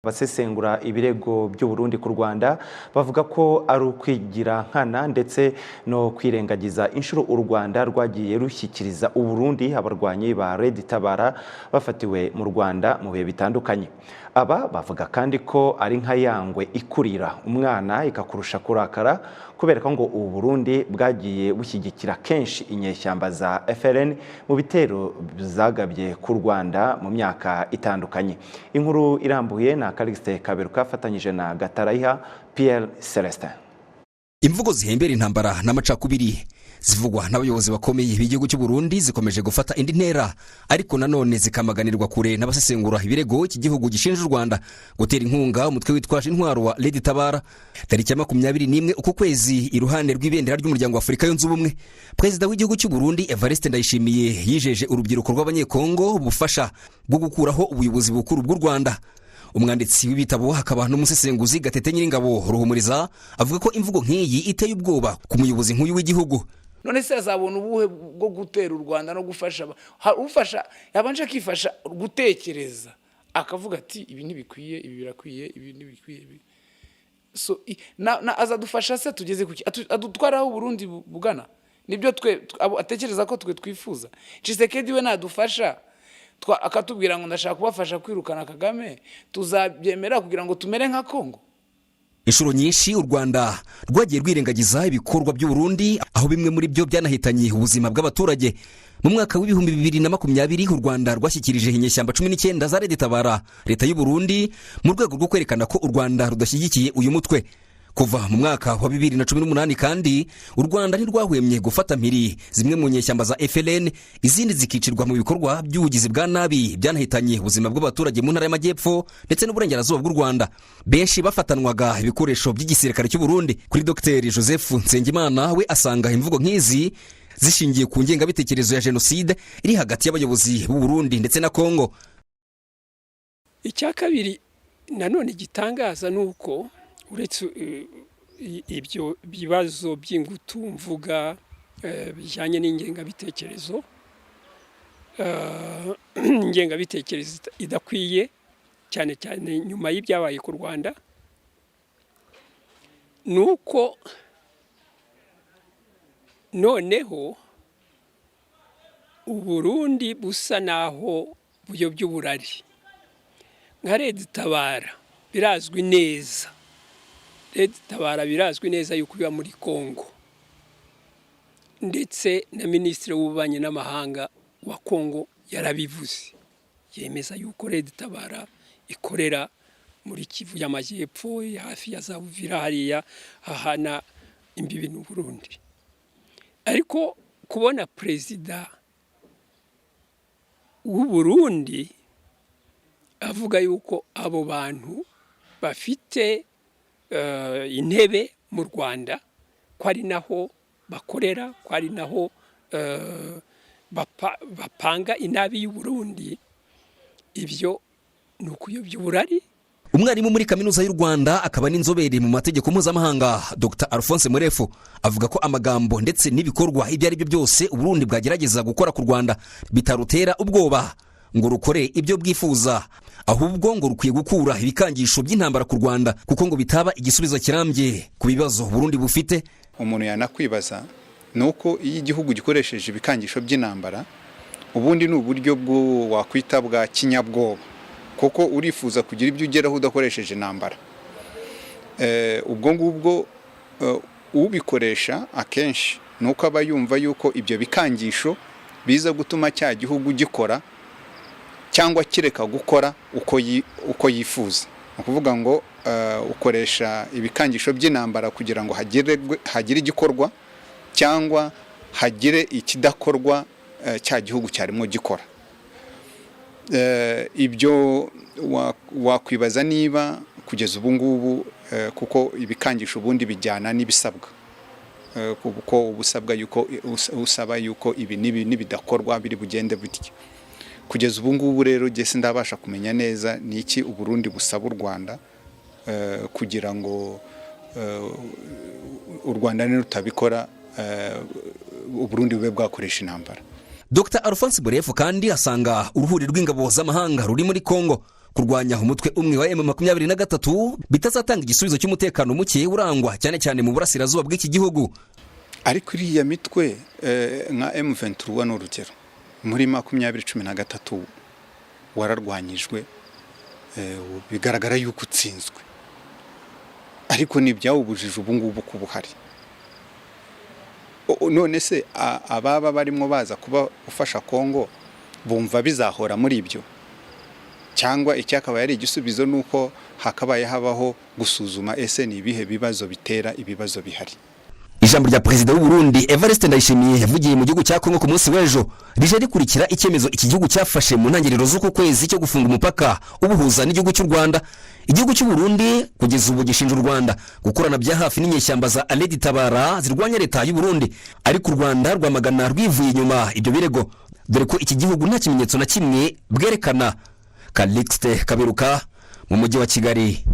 Basesengura ibirego by'u Burundi ku Rwanda bavuga ko ari ukwigira nkana ndetse no kwirengagiza inshuro u Rwanda rwagiye rushyikiriza u Burundi abarwanyi ba Red Tabara bafatiwe mu Rwanda mu bihe bitandukanye. Aba bavuga kandi ko ari nka yangwe ikurira umwana ikakurusha kurakara kubera ko ngo u Burundi bwagiye bushyigikira kenshi inyeshyamba za FLN mu bitero zagabye ku Rwanda mu myaka itandukanye. Inkuru irambuye na Karere Kaberuka afatanyije na Gatarayiha Pierre Celestin. Imvugo zihembera intambara n'amacakubiri zivugwa n'abayobozi bakomeye b'igihugu cy'u Burundi zikomeje gufata indi ntera, ariko nanone zikamaganirwa kure n'abasesengura ibirego iki gihugu gishinja u Rwanda gutera inkunga umutwe witwaje intwaro wa Red Tabara. Tariki ya 21 uku kwezi, iruhande rw'ibendera ry'umuryango wa Afurika yunze ubumwe, Perezida w'igihugu cy'u Burundi Evariste Ndayishimiye yijeje urubyiruko rw'abanyekongo ubufasha bwo gukuraho ubuyobozi bukuru bw'u Rwanda. Umwanditsi w'ibitabo hakaba n'umusesenguzi Gatete Nyiringabo Ruhumuriza avuga ko imvugo nk'iyi iteye ubwoba ku muyobozi nk'uyu w'igihugu. None se azabona ubuhe bwo gutera u Rwanda no gufasha ufasha yabanje akifasha gutekereza akavuga ati ibi ntibikwiye, ibi birakwiye, ibi ntibikwiye. So azadufasha se tugeze kuki adutwaraho u Burundi bugana nibyo twe atekereza ko twe twifuza. Tshisekedi we nadufasha akatubwira ngo ndashaka kubafasha kwirukana Kagame, tuzabyemera kugira ngo tumere nka Congo. Inshuro nyinshi u Rwanda rwagiye rwirengagiza ibikorwa by'u Burundi, aho bimwe muri byo byanahitanye ubuzima bw'abaturage. Mu mwaka w'ibihumbi 2020 u Rwanda rwashyikirije inyeshyamba 19 za Red Tabara leta y'u Burundi mu rwego rwo kwerekana ko u Rwanda rudashyigikiye uyu mutwe. Kuva mu mwaka wa 2018 kandi u Rwanda ntirwahwemye gufata mpiri zimwe mu nyeshyamba za FLN, izindi zikicirwa mu bikorwa by'ubugizi bwa nabi byanahitanye ubuzima bw'abaturage mu ntara y'Amajyepfo ndetse n'uburengerazuba bw'u Rwanda. Benshi bafatanwaga ibikoresho by'igisirikare cy'u Burundi. Kuri Dr Joseph Nsengimana we asanga imvugo nk'izi zishingiye ku ngengabitekerezo ya genocide iri hagati y'abayobozi b'u Burundi ndetse na Congo. Icya kabiri nanone gitangaza nuko uretse ibyo bibazo by'ingutu mvuga bijyanye n'ingengabitekerezo idakwiye cyane cyane nyuma y'ibyabaye ku Rwanda, nuko noneho u Burundi busa naho buyobya uburari. Nka Red Tabara birazwi neza, Red Tabara birazwi neza yuko biba muri Congo, ndetse na Minisitiri w'Ububanyi n'Amahanga wa Congo yarabivuze, yemeza yuko Red Tabara ikorera muri Kivu y'Amajyepfo hafi ya za Uvira hariya hahana imbibi n'u Burundi. Ariko kubona Perezida w'u Burundi avuga yuko abo bantu bafite intebe mu Rwanda, ko ari naho bakorera, ko ari naho bapanga inabi y'u Burundi, ibyo ni ukuyobya uburari. Umwarimu muri kaminuza y'u Rwanda akaba n'inzobere mu mategeko mpuzamahanga Dr Alphonse Murefu avuga ko amagambo ndetse n'ibikorwa ibyo ari byo byose u Burundi bwagerageza gukora ku Rwanda bitarutera ubwoba ngo rukore ibyo bwifuza, ahubwo ngo rukwiye gukura ibikangisho by'intambara ku Rwanda kuko ngo bitaba igisubizo kirambye ku bibazo Burundi bufite. Umuntu yanakwibaza nuko iyo igihugu gikoresheje ibikangisho by'intambara ubundi ni uburyo bwo wakwita bwa kinyabwoba, kuko urifuza kugira ibyo ugeraho udakoresheje intambara. Ubwo ngubwo ubikoresha akenshi nuko aba yumva yuko ibyo bikangisho biza gutuma cya gihugu gikora cyangwa kireka gukora uko yifuza. Ukuvuga ngo ukoresha ibikangisho by'intambara kugira ngo hagire igikorwa cyangwa hagire ikidakorwa cya gihugu cyarimo gikora. Ibyo wakwibaza niba kugeza ubu ngubu, kuko ibikangisho ubundi bijyana n'ibisabwa, kuko usaba yuko ibi nibidakorwa biri bugende bityo. Kugeza ubu ngubu rero gese ndabasha kumenya neza ni iki u Burundi busaba u Rwanda kugira ngo u Rwanda rutabikora u Burundi bube bwakoresha intambara. Dr Alphonse Murefu kandi asanga uruhuri rw'ingabo z'amahanga ruri muri Congo kurwanya umutwe umwe wa M23 bitazatanga igisubizo cy'umutekano muke urangwa cyane cyane mu burasirazuba bw'iki gihugu. Ariko iriya mitwe nka M23 n'urugero muri 2013 wararwanyijwe, bigaragara yuko utsinzwe, ariko n'ibyawubujije ubu ngubu ku buhari. None se ababa barimo baza kuba ufasha Congo bumva bizahora muri ibyo, cyangwa icyakaba yari igisubizo nuko hakabaye habaho gusuzuma ese ni ibihe bibazo bitera ibibazo bihari. Ijambo rya Perezida w'u Burundi Evariste Ndayishimiye yavugiye mu gihugu cya Congo ku munsi w'ejo rije rikurikira icyemezo iki gihugu cyafashe mu ntangiriro z'uku kwezi cyo gufunga umupaka ubuhuza n'igihugu cy'u Rwanda. Igihugu cy'u Burundi kugeza ubu gishinja u Rwanda gukorana bya hafi n'inyeshyamba za Red Tabara zirwanya leta y'u Burundi, ariko u Rwanda rwamagana rwivuye inyuma ibyo birego, dore ko iki gihugu nta kimenyetso na kimwe bwerekana. Calixte Kaberuka mu mujyi wa Kigali.